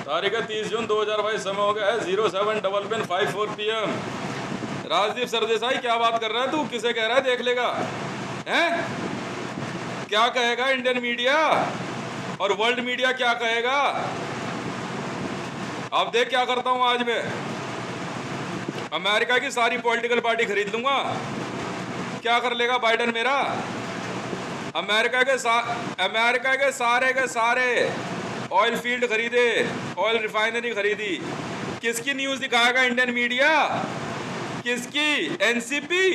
तारीख है 30 जून 2022। समय हो गया है 07:54 PM। राजदीप सरदेसाई क्या बात कर रहा है तू? किसे कह रहा है देख लेगा? हैं? क्या कहेगा इंडियन मीडिया और वर्ल्ड मीडिया क्या कहेगा? अब देख क्या करता हूं आज मैं। अमेरिका की सारी पॉलिटिकल पार्टी खरीद लूंगा। क्या कर लेगा बाइडेन मेरा? अमेरिका के सारे ऑयल फील्ड खरीदे, ऑयल रिफाइनरी खरीदी। किसकी न्यूज दिखाएगा इंडियन मीडिया? किसकी? एनसीपी,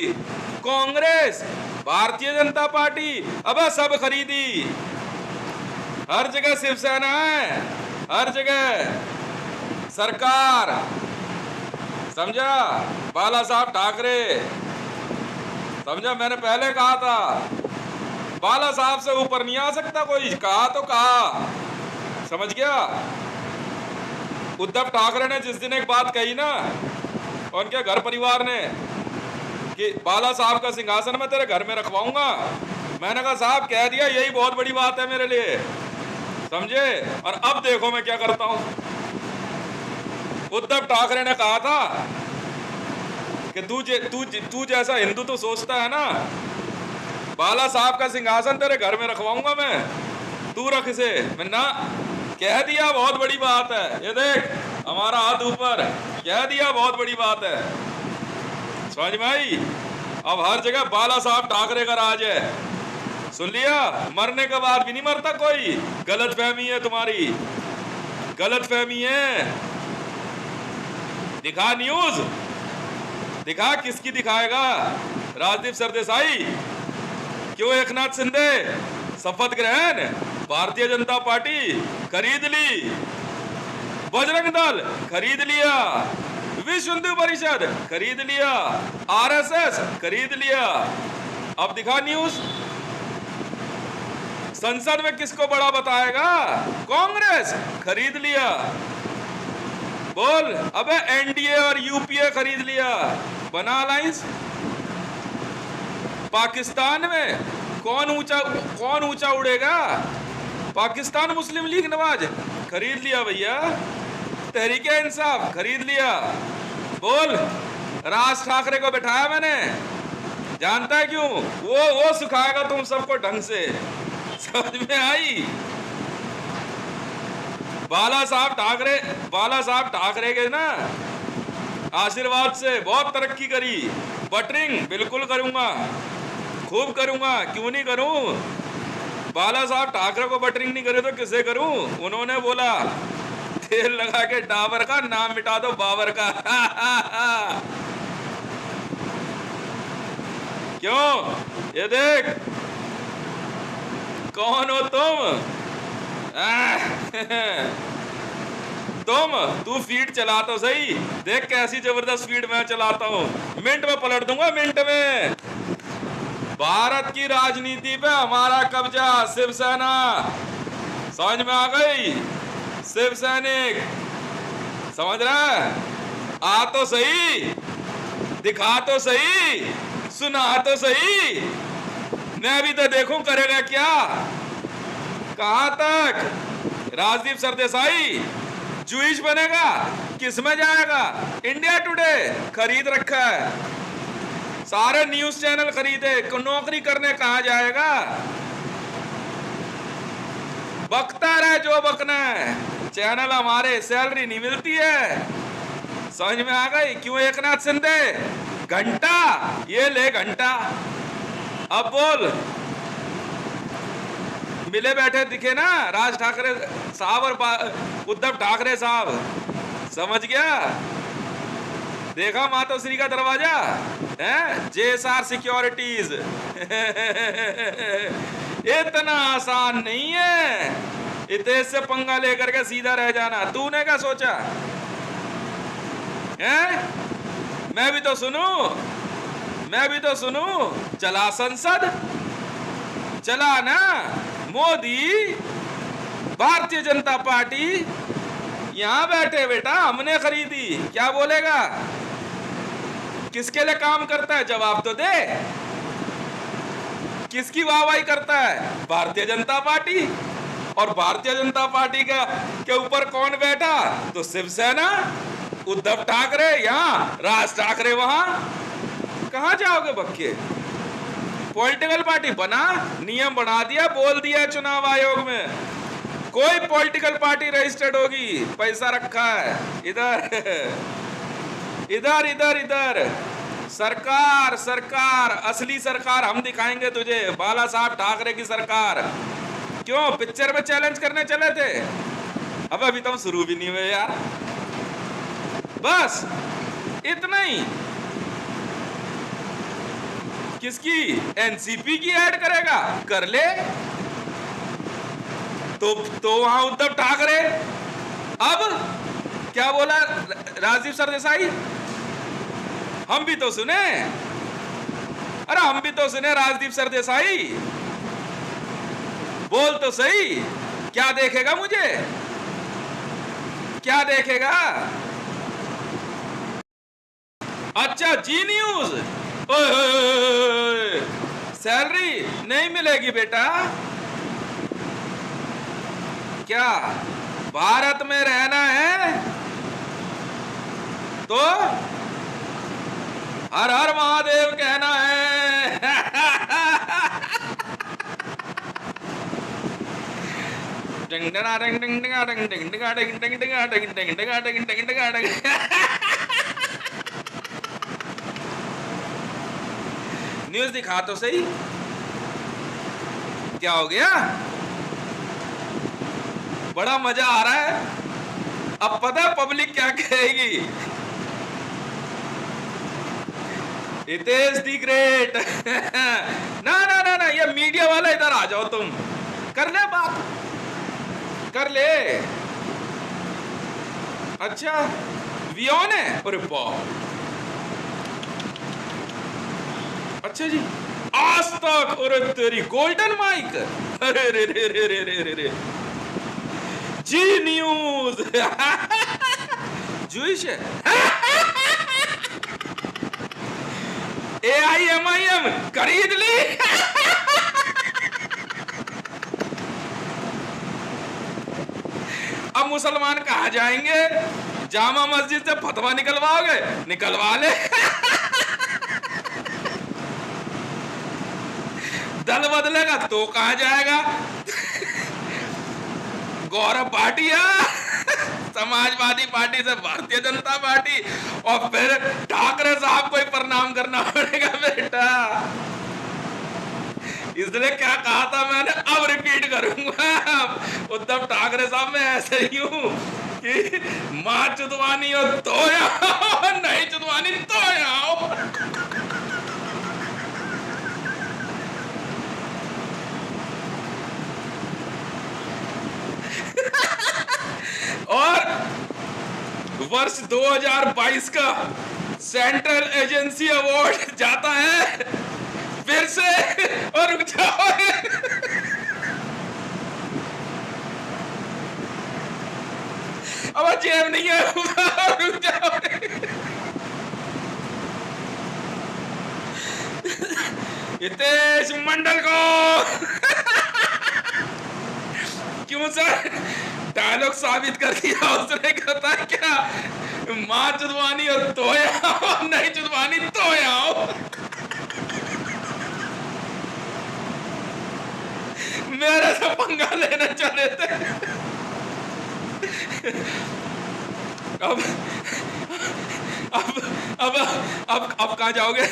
कांग्रेस, भारतीय जनता पार्टी, अब सब खरीदी। हर जगह शिवसेना है, हर जगह सरकार, समझा? बाला साहब ठाकरे, समझा? मैंने पहले कहा था बाला साहब से ऊपर नहीं आ सकता कोई। कहा तो कहा, समझ गया? उद्धव ठाकरे ने जिस दिन एक बात कही ना उनके घर परिवार ने कि बाला साहब का सिंहासन मैं तेरे घर में रखवाऊंगा, मैंने कहा साहब कह दिया, यही बहुत बड़ी बात है मेरे लिए, समझे? और अब देखो मैं क्या करता हूं। उद्धव ठाकरे ने कहा था कि तू जैसा हिंदू तो सोचता है ना, बाला साहब का सिंहासन तेरे घर में रखवाऊंगा मैं, तू रख इसे। मैं ना कह दिया, बहुत बड़ी बात है। ये देख हमारा हाथ ऊपर, कह दिया, बहुत बड़ी बात है। समझ में आई? अब हर जगह बाला साहब ठाकरे का राज है। सुन लिया? मरने के बाद भी नहीं मरता कोई। गलत फहमी है तुम्हारी, गलत फहमी है। दिखा न्यूज, दिखा। किसकी दिखाएगा? राजदीप सरदेसाई? क्यों एकनाथ शिंदे? शपथ ग्रहण भारतीय जनता पार्टी खरीद ली, बजरंग दल खरीद लिया, विश्व हिंदू परिषद खरीद लिया, आरएसएस खरीद लिया। अब दिखा न्यूज। संसद में किसको बड़ा बताएगा? कांग्रेस खरीद लिया। बोल। अबे एनडीए और यूपीए खरीद लिया, बना अलायंस। पाकिस्तान में कौन ऊंचा उड़ेगा? पाकिस्तान मुस्लिम लीग नवाज खरीद लिया भैया। तहरीके इंसाफ खरीद लिया। बोल। राज ठाकरे को बैठाया मैंने, जानता है क्यों? वो सिखाएगा तुम सबको ढंग से। समझ में आई? बाला साहब ठाकरे के ना आशीर्वाद से बहुत तरक्की करी। बटरिंग बिल्कुल करूंगा, खूब करूंगा, क्यों नहीं करूं? बाला साहब ठाकरे को बटरिंग नहीं करे तो किसे करूं? उन्होंने बोला तेल लगा के डाबर का नाम मिटा दो बाबर का। क्यों? ये देख कौन हो तुम? तू फीड चला तो सही, देख कैसी जबरदस्त फीड मैं चलाता हूं। मिनट में पलट दूंगा, मिनट में। भारत की राजनीति पे हमारा कब्जा, शिवसेना। समझ में आ गई? शिव सैनिक, समझ रहा है? आ तो सही, दिखा तो सही, सुना तो सही, मैं भी तो देखूं करेगा क्या। कहां तक? राजदीप सरदेसाई जूइश बनेगा? किस में जाएगा? इंडिया टुडे खरीद रखा है, सारे न्यूज चैनल खरीदे। नौकरी करने कहां जाएगा? बकता रहे जो बकना है, चैनल हमारे, सैलरी नहीं मिलती है। समझ में आ गई? क्यों एकनाथ शिंदे? घंटा, ये ले घंटा। अब बोल। मिले बैठे दिखे ना राज ठाकरे साहब और उद्धव ठाकरे साहब, समझ गया? देखा मातोश्री का दरवाजा है, जेएसआर सिक्योरिटीज। इतना आसान नहीं है इतने से पंगा लेकर के सीधा रह जाना। तूने क्या सोचा है? मैं भी तो सुनूं। चला संसद, चला ना मोदी, भारतीय जनता पार्टी यहां बैठे। बेटा हमने खरीदी, क्या बोलेगा? किसके लिए काम करता है? जवाब तो दे। किसकी वाहवाही करता है? भारतीय जनता पार्टी। और भारतीय जनता पार्टी के ऊपर कौन बैठा? तो शिवसेना, उद्धव ठाकरे यहाँ, राज ठाकरे वहां। कहां जाओगे बक्के? पॉलिटिकल पार्टी बना, नियम बना दिया, बोल दिया चुनाव आयोग में कोई पॉलिटिकल पार्टी रजिस्टर्ड होगी, पैसा रखा है इधर इधर इधर इधर। सरकार सरकार, असली सरकार हम दिखाएंगे तुझे, बाला साहब ठाकरे की सरकार। क्यों पिक्चर में चैलेंज करने चले थे? अब अभी तो हम शुरू भी नहीं हुए यार, बस इतना ही। किसकी? एनसीपी की ऐड करेगा, कर ले। तो वहां उद्धव ठाकरे। अब क्या बोला राजीव सरदेसाई? हम भी तो सुने, अरे हम भी तो सुने राजदीप सरदेसाई, बोल तो सही। क्या देखेगा मुझे? क्या देखेगा? अच्छा जी न्यूज, सैलरी नहीं मिलेगी बेटा। क्या भारत में रहना है तो हर हर महादेव कहना है। न्यूज दिखा तो सही, क्या हो गया? बड़ा मजा आ रहा है। अब पता पब्लिक क्या कहेगी? It is the great. ना ना ना ना, ये मीडिया वाला इधर आ जाओ, तुम कर ले बात, कर ले। अच्छा वियोन है, अरे बाप। अच्छा जी, आज तक, अरे तेरी गोल्डन माइक, अरे रे रे रे रे रे रे रे, जी न्यूज। जूश AIMIM खरीद ली। अब मुसलमान कहाँ जाएंगे? जामा मस्जिद से फतवा निकलवाओगे? निकलवा ले। दल बदलेगा तो कहाँ जाएगा? गौरव भाटिया समाजवादी पार्टी से भारतीय जनता पार्टी, और फिर ठाकरे साहब को ही प्रणाम करना पड़ेगा बेटा। इसलिए क्या कहा था मैंने, अब रिपीट करूंगा। उद्धव ठाकरे साहब, मैं ऐसे ही हूं कि मां चुदवानी हो तो आओ, नहीं चुदवानी तो आओ। और वर्ष 2022 का सेंट्रल एजेंसी अवार्ड जाता है फिर से, और रुक जाओ, अब जेब नहीं है, रुक जाओ। हितेश मंडल को क्यों सर डायलॉग साबित कर दिया उसने, कहता है क्या मां चुदवानी और तो आओ, नहीं चुदवानी तो आओ। मेरे से पंगा लेने चले थे। अब अब अब अब कहाँ जाओगे?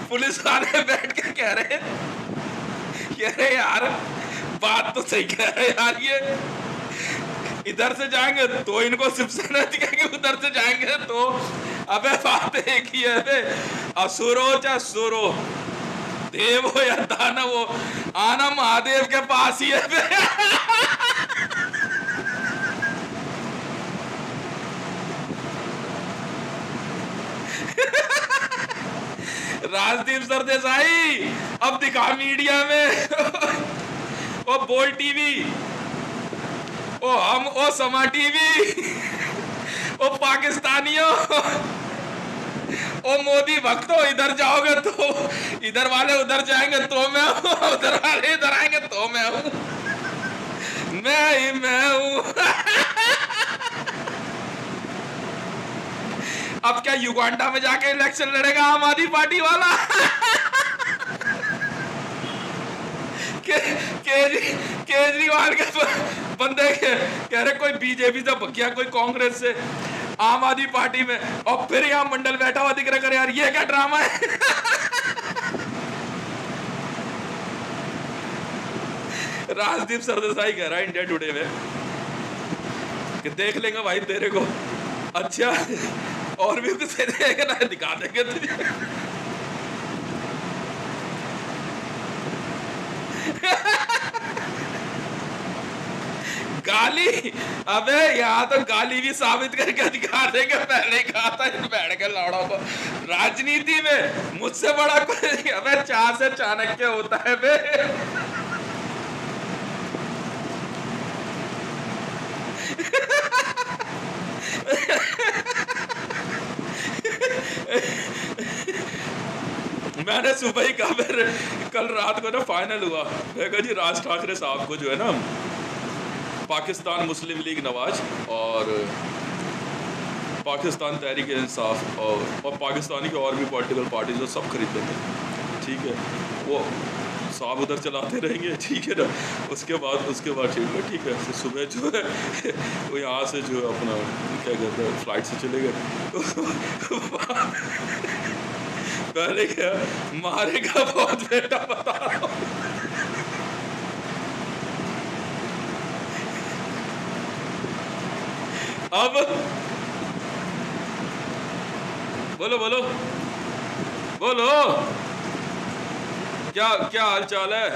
पुलिस वाले बैठ के कह रहे यार, बात तो सही कह रहे यार, ये इधर से जाएंगे तो इनको शिवसेना दिखेगी, उधर से जाएंगे तो, अबे बात एक ही है, असुरो चा सुरो, देव हो या दानव हो, आना महादेव के पास ही है। राजदीप सरदेसाई अब दिखा मीडिया में। ओ बोल टीवी, ओ हम, ओ समा टीवी, ओ पाकिस्तानियों, ओ मोदी भक्त हो, इधर जाओगे तो इधर वाले उधर जाएंगे तो मैं हूं, उधर वाले इधर आएंगे तो मैं हूं, मैं ही मैं हूं। अब क्या युगांडा में जाके इलेक्शन लड़ेगा आम आदमी पार्टी वाला? केजरीवाल के बंदे कह रहे कोई बीजेपी से भगिया, कोई कांग्रेस से, आम आदमी पार्टी में, और फिर यहाँ मंडल बैठा हुआ दिख रहा है। यार ये क्या ड्रामा है? राजदीप सरदेसाई कह रहा है इंडिया टुडे में कि देख लेंगे भाई तेरे को, अच्छा और भी कुछ देखना है दिखा देंगे तुझे। गाली, अबे यहाँ तो गाली भी साबित करके दिखा देंगे। पहले ही कहा था इन बैठ के लौड़ों को, राजनीति में मुझसे बड़ा कोई, अबे चार से चाणक्य होता है बे। मैंने सुबह ही कहा, कल रात को ना फाइनल हुआ, मैं कहा जी राज ठाकरे साहब को जो है ना पाकिस्तान मुस्लिम लीग नवाज और पाकिस्तान तहरीक इंसाफ और पाकिस्तानी के और भी पॉलिटिकल पार्टीज जो सब खरीद लेंगे, ठीक है, वो साहब उधर चलाते रहेंगे, ठीक है ना। उसके बाद ठीक है, तो सुबह जो है वो यहाँ से जो है अपना क्या कहते हैं फ्लाइट से चले गए। पहले क्या मारेगा बहुत बेटा, बता रहा हूँ। अब बोलो बोलो बोलो, क्या हाल चाल है,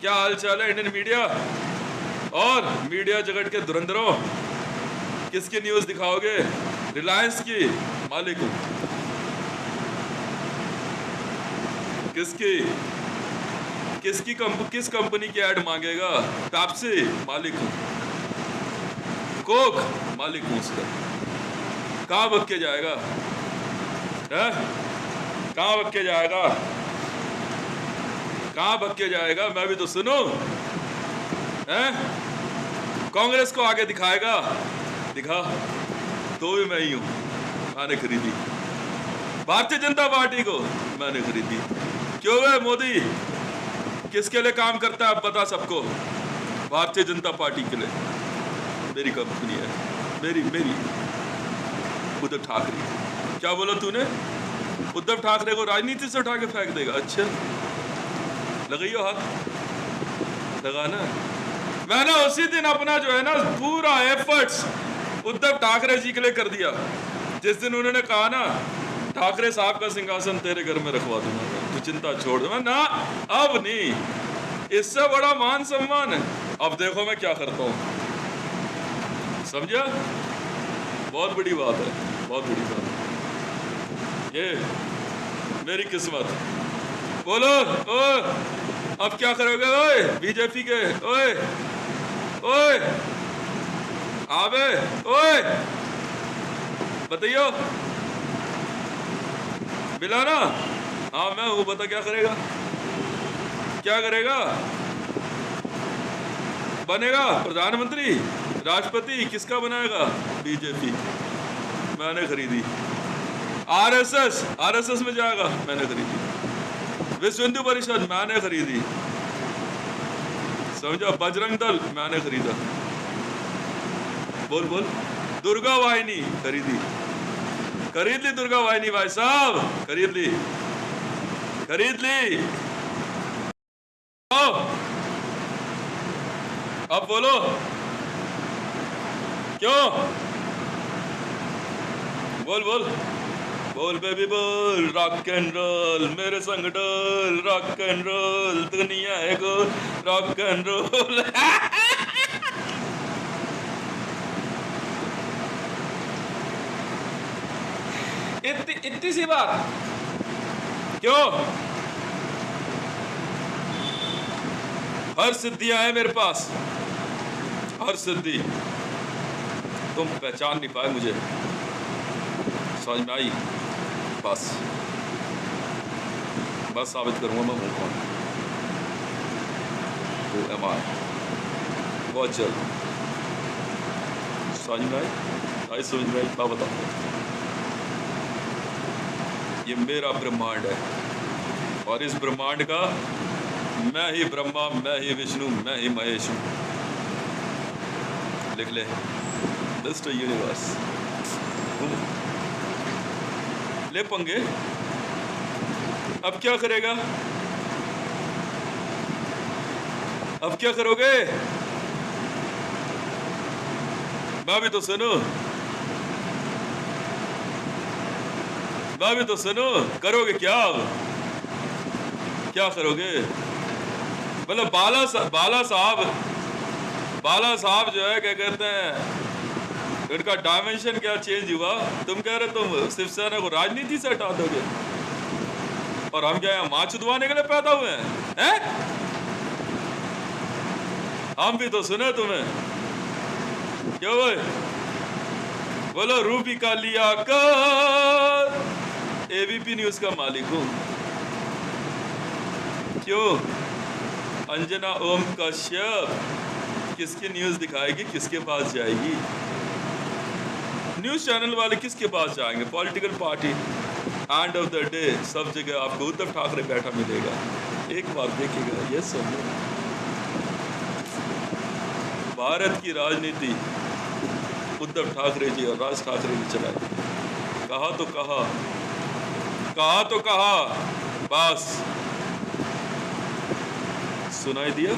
क्या हाल चाल है इंडियन मीडिया और मीडिया जगत के धुरंधरों? किसकी न्यूज दिखाओगे? रिलायंस की मालिक हूं। किस कंपनी की ऐड मांगेगा? पेप्सी मालिक हूं, कोक मालिक हूं उसका। कहां बक के जाएगा? कहां बक के जाएगा? कहां बक के जाएगा? मैं भी तो सुनो, कांग्रेस को आगे दिखाएगा, दिखा तो भी मैं ही हूं, मैंने खरीदी। भारतीय जनता पार्टी को मैंने खरीदी। क्यों है मोदी किसके लिए काम करता है? अब बता सबको। भारतीय जनता पार्टी के लिए। मेरी कंपनी है, मेरी उद्धव ठाकरे। क्या बोला तूने? उद्धव ठाकरे को राजनीति से उठा के फेंक देगा? अच्छा लगाइयो हाथ, लगाना। मैंने उसी दिन अपना जो है ना पूरा एफर्ट्स उद्धव ठाकरे जी के लिए कर दिया, जिस दिन उन्होंने कहा ना ठाकरे साहब का सिंहासन तेरे घर में रखवा दूंगा, तू चिंता छोड़ दे। ना अब नहीं, इससे बड़ा मान सम्मान है। अब देखो मैं क्या करता हूं, समझा? बहुत बड़ी बात है, बहुत बड़ी बात है ये, मेरी किस्मत। बोलो ओ, अब क्या करोगे? ओए बीजेपी के, ओए ओए आबे, ओए बताइयो। बिलाना, हाँ मैं हूँ, बता क्या करेगा? क्या करेगा? बनेगा प्रधानमंत्री, राष्ट्रपति, किसका बनाएगा? बीजेपी। मैंने खरीदी। आरएसएस में जाएगा, मैंने खरीदी। विश्व हिंदू परिषद, मैंने खरीदी। समझा? बजरंग दल, मैंने खरीदा। बोल बोल। दुर्गा वाहिनी खरीदी, खरीद ली दुर्गा वाहिनी भाई साहब, खरीद ली। अब बोलो क्यों? बोल बेबी बोल। रॉक एंड रोल मेरे संग डोल, रॉक एंड रोल दुनिया है गोल, रॉक एंड रोल। इतनी सी बात क्यों? हर सिद्धियां है मेरे पास, हर सिद्धि। तुम पहचान नहीं पाए मुझे, समझ में आई? बस साबित करूंगा मैं हूं कौन। Who am I? बहुत जल्द समझ में आई समझ में आई। मैं बताऊँ, ये मेरा ब्रह्मांड है और इस ब्रह्मांड का मैं ही ब्रह्मा, मैं ही विष्णु, मैं ही महेश हूं। लिख ले, मिस्टर यूनिवर्स। ले पंगे, अब क्या करेगा? अब क्या करोगे? मैं भी तो सुनो, मैं भी तो सुनो। करोगे क्या? अब क्या करोगे? मतलब बाला साहब जो है, क्या कहते हैं, इनका डायमेंशन क्या चेंज हुआ? तुम कह रहे तुम शिवसेना को राजनीति से हटा दोगे, और हम क्या यहाँ माँ चुदवाने के लिए पैदा हुए हैं? हम भी तो सुने तुम्हें। क्यों भाई? बोलो, रूबी का लिया कर, एबीपी न्यूज का मालिक हूं। क्यों? अंजना ओम कश्यप किसकी न्यूज दिखाएगी, किसके पास जाएगी? न्यूज चैनल वाले किसके पास जाएंगे? Political party. End of the day सब जगह आपको उद्धव ठाकरे बैठा मिलेगा। एक बार देखिएगा, ये सब भारत की राजनीति उद्धव ठाकरे जी और राज ठाकरे जी चलाए। कहा तो कहा, कहा तो कहा, बस सुनाई दिया।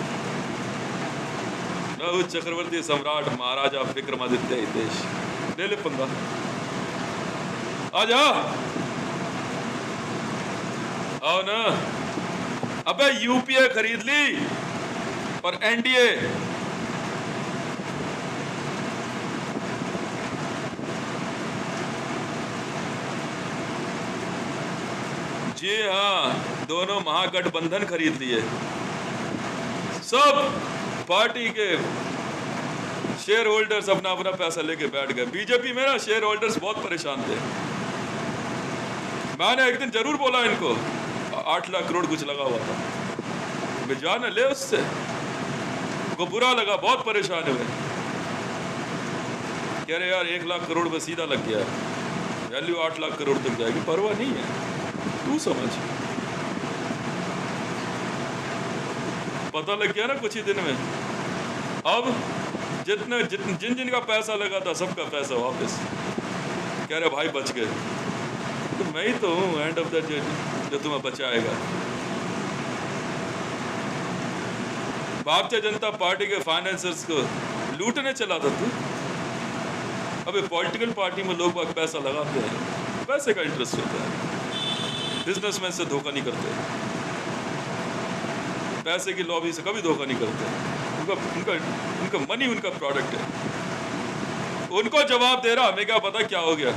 न चक्रवर्ती सम्राट महाराजा विक्रमादित्य हितेश। ले ले पंगा, आजा, आओ ना। अबे यूपीए खरीद ली और एनडीए। जी हाँ, दोनों महागठबंधन खरीद लिए। सब पार्टी के शेयर होल्डर्स अपना अपना पैसा लेके बैठ गए। बीजेपी में ना शेयर होल्डर्स बहुत परेशान थे। मैंने एक दिन जरूर बोला इनको, 8 लाख करोड़ कुछ लगा हुआ था, जान ले उससे। को बुरा लगा, बहुत परेशान हुए। कह रहे यार 1 लाख करोड़ में सीधा लग गया, वैल्यू 8 लाख करोड़ तक जाएगी। परवाह नहीं है, तू समझ। पता लग गया ना कुछ ही दिन में। अब जिन जिन का पैसा लगा था सबका पैसा वापस। कह रहे भाई बच गए। तो मैं ही तो हूँ एंड ऑफ द डे जो तुम्हें बचाएगा। भारतीय जनता पार्टी के फाइनेंसर्स को लूटने चला था तू। अबे पॉलिटिकल पार्टी में लोग पैसा लगाते हैं, पैसे का इंटरेस्ट होता है। बिजनेसमैन से धोखा नहीं करते, पैसे की लॉबी से कभी धोखा नहीं करते। उनका मनी उनका प्रोडक्ट है। उनको जवाब दे रहा, हमें क्या पता क्या हो गया।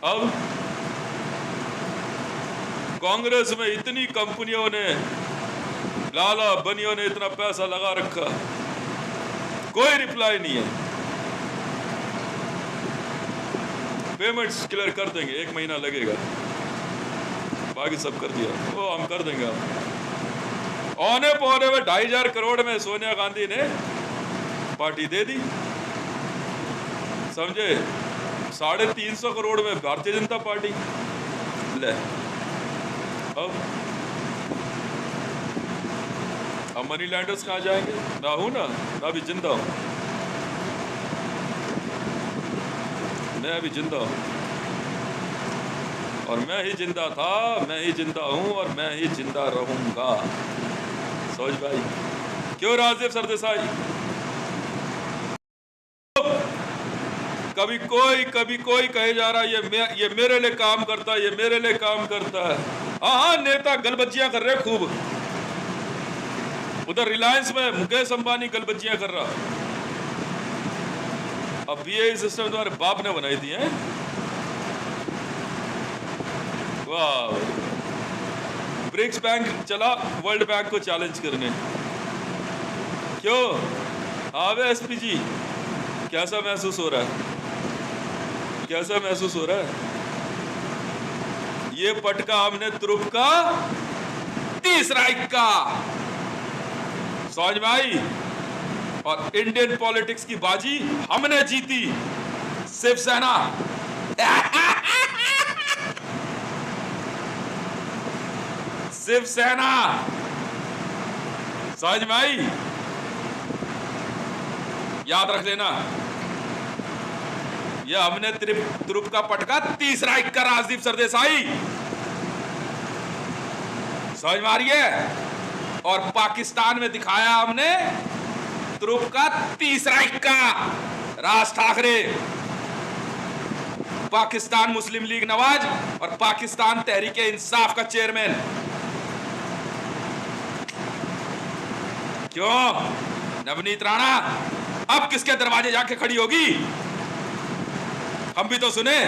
अब कांग्रेस में इतनी कंपनियों ने, लाला बनियों ने इतना पैसा लगा रखा, कोई रिप्लाई नहीं है। पेमेंट्स क्लियर कर देंगे, 1 महीना लगेगा, बाकी सब कर दिया। वो हम कर देंगे। आप औने पौने में 2,500 करोड़ में सोनिया गांधी ने पार्टी दे दी, समझे। 350 करोड़ में भारतीय जनता पार्टी ले। अब मनी लैंडर्स कहाँ जाएंगे? मैं हूं ना, मैं अभी जिंदा हूं, मैं अभी जिंदा हूं, और मैं ही जिंदा था, मैं ही जिंदा हूं, और मैं ही जिंदा रहूंगा। सोच भाई, क्यों राजदेव सरदेसाई? कभी कोई कहे जा रहा है ये मेरे लिए काम करता है, ये मेरे लिए काम करता है। हाँ, नेता गलबज्जियां कर रहे खूब। उधर रिलायंस में मुकेश अंबानी गलबज्जियां कर रहा। अब बीए सिस्टम तुम्हारे बाप ने बनाई थी है। वाह, ब्रिक्स बैंक चला वर्ल्ड बैंक को चैलेंज करने। क्यों? आवे एसपी जी, कैसा महसूस हो रहा है? कैसा महसूस हो रहा है? ये पटका हमने तुरुप का तीसरा इक्का। समझ में आई? और इंडियन पॉलिटिक्स की बाजी हमने जीती, शिवसेना। शिवसेना, समझ में आई? याद रख लेना, यह हमने तुरुप का पटका तीसरा इक्का राजदीप सरदेसाई। समझ में आ रही है? और पाकिस्तान में दिखाया हमने तुरुप का तीसरा इक्का राज ठाकरे, पाकिस्तान मुस्लिम लीग नवाज और पाकिस्तान तहरीके इंसाफ का चेयरमैन। क्यों नवनीत राणा अब किसके दरवाजे जाके खड़ी होगी? हम भी तो सुने।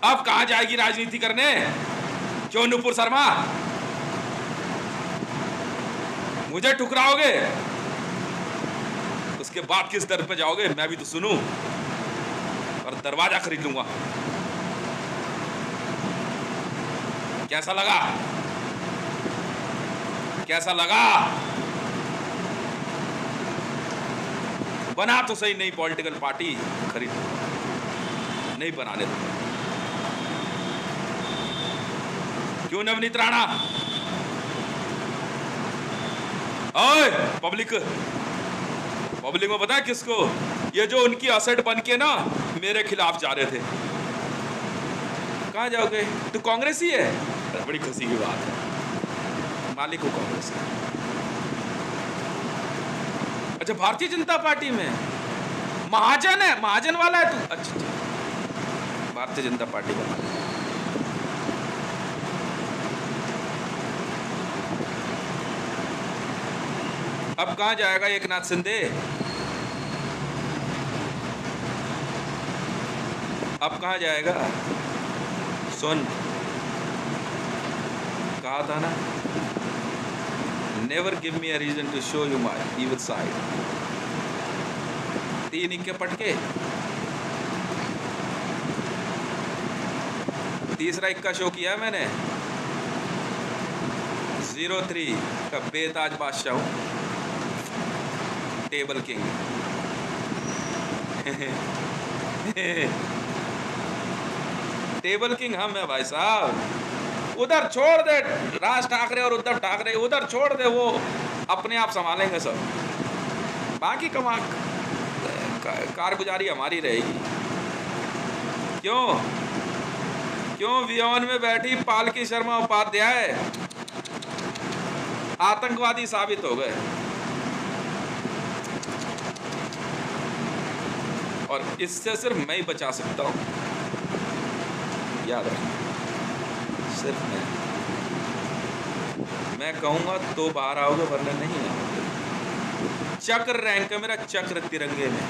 अब कहां जाएगी राजनीति करने? क्यों नुपुर शर्मा, मुझे ठुकराओगे? उसके बाद किस दर पे जाओगे? मैं भी तो सुनूं और दरवाजा खरीद लूंगा। कैसा लगा? कैसा लगा? बना तो सही, नहीं पॉलिटिकल पार्टी खरीद, नहीं बनाने दो। क्यों नवनीत राणा? ओए पब्लिक में पता है किसको? ये जो उनकी असेट बन के ना मेरे खिलाफ जा रहे थे। कहां जाओगे? तू कांग्रेस ही है? बड़ी खुशी की बात है, मालिक को कांग्रेस है। अच्छा, भारतीय जनता पार्टी में महाजन है, महाजन वाला है तू? अच्छा, भारतीय जनता पार्टी का। अब कहां जाएगा एक नाथ शिंदे? अब कहां जाएगा? सुन, कहा था ना, never give me a reason to show you my evil side. 3 इक्के पटके, तीसरा इक्का शो किया मैंने। 03 का बेताज बादशाह हूं, टेबल किंग। टेबल किंग हम है भाई साहब। उधर छोड़ दे राज ठाकरे और उद्धव ठाकरे, उधर छोड़ दे, वो अपने आप संभालेंगे सब। बाकी कारगुजारी हमारी रहेगी। क्यों वियोन में बैठी पालकी शर्मा उपाध्याय आतंकवादी साबित हो गए, और इससे सिर्फ मैं ही बचा सकता हूं। याद रखना, सिर्फ मैं कहूंगा तो बाहर आओगे, वरना नहीं आओगे। चक्र रैंक है मेरा, चक्र तिरंगे में।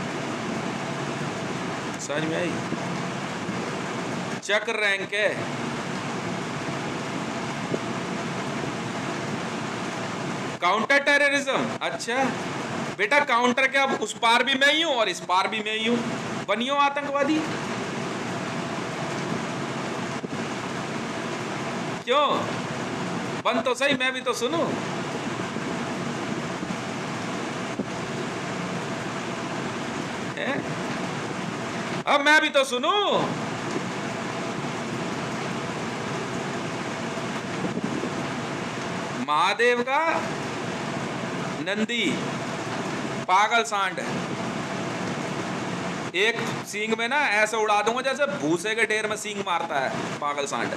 समझ में आई? चक्र रैंक है। Counter terrorism. अच्छा बेटा, काउंटर क्या, उस पार भी मैं ही हूं और इस पार भी मैं ही हूं। बनियो आतंकवादी। क्यों? बन तो सही, मैं भी तो सुनूं। अब मैं भी तो सुनूं। महादेव का नंदी पागल सांड, एक सींग में ना ऐसे उड़ा दूंगा जैसे भूसे के ढेर में सींग मारता है पागल सांड।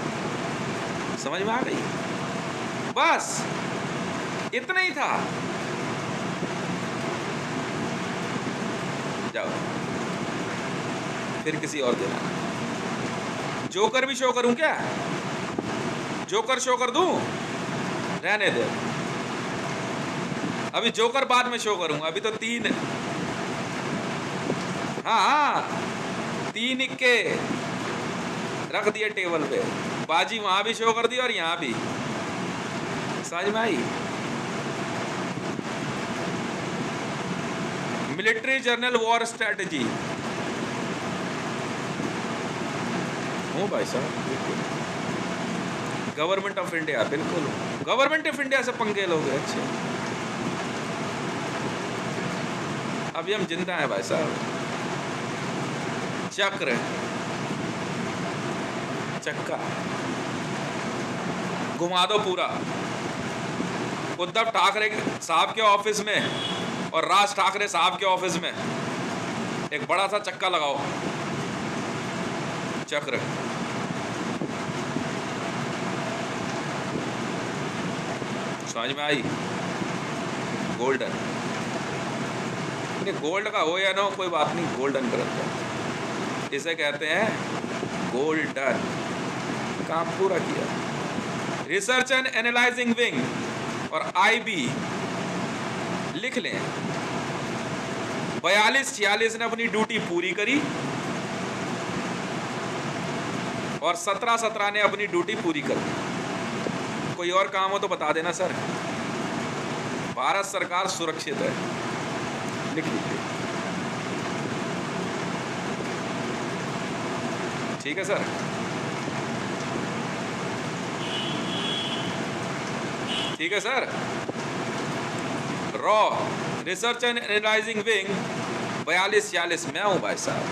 समझ में आ गई? बस इतना ही था। जाओ फिर किसी और दिन। जोकर भी शो करूं क्या? जोकर शो कर दूं? रहने दे, अभी जोकर बाद में शो करूंगा। अभी तो 3, हाँ 3 इक्के रख दिए टेबल पे। बाजी वहां भी शो कर दी और यहां भी। समझ में आई? Military journal war strategy. हूँ भाई साहब, बिल्कुल। गवर्नमेंट ऑफ इंडिया, बिल्कुल गवर्नमेंट ऑफ इंडिया से पंगे लोगे। अच्छे, अभी हम जिंदा हैं भाई साहब। चक्र, चक्का घुमा दो पूरा। उद्धव ठाकरे साहब के ऑफिस में और राज ठाकरे साहब के ऑफिस में एक बड़ा सा चक्का लगाओ, चक्र। समझ में आई? गोल्डन, गोल्ड का हो या ना हो कोई बात नहीं, गोल्डन करता है, इसे कहते हैं गोल्डन। काम पूरा किया। रिसर्च एंड एनालाइजिंग विंग और आईबी लिख लें। 42-46 ने अपनी ड्यूटी पूरी करी और 17-17 ने अपनी ड्यूटी पूरी कर दी। कोई और काम हो तो बता देना सर। भारत सरकार सुरक्षित है, लिख लीजिए। ठीक है सर। ठीक है sir. Raw research and analysing wing 42-46 मैं हूं भाई साहब।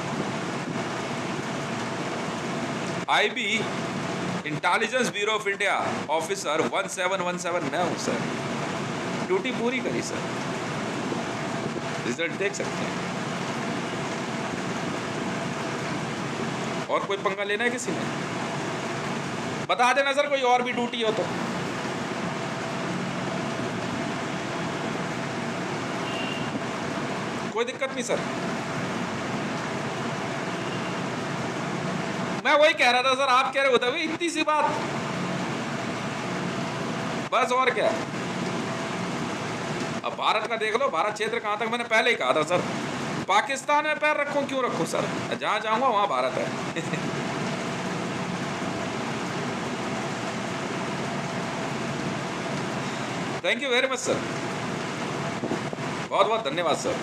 IB intelligence bureau of India officer 1717 मैं हूं सर। ड्यूटी पूरी करी सर, रिजल्ट देख सकते हैं। और कोई पंगा लेना है किसी ने? बता देना सर, कोई और भी ड्यूटी हो तो। कोई दिक्कत नहीं सर। मैं वही कह रहा था सर, आप कह रहे होते हुए इतनी सी बात, बस और क्या। अब भारत का देख लो, भारत क्षेत्र कहां तक, मैंने पहले ही कहा था सर, पाकिस्तान में पैर रखूं क्यों रखूं सर, जहां जाऊंगा वहां भारत है। Thank you very much sir, बहुत बहुत धन्यवाद सर।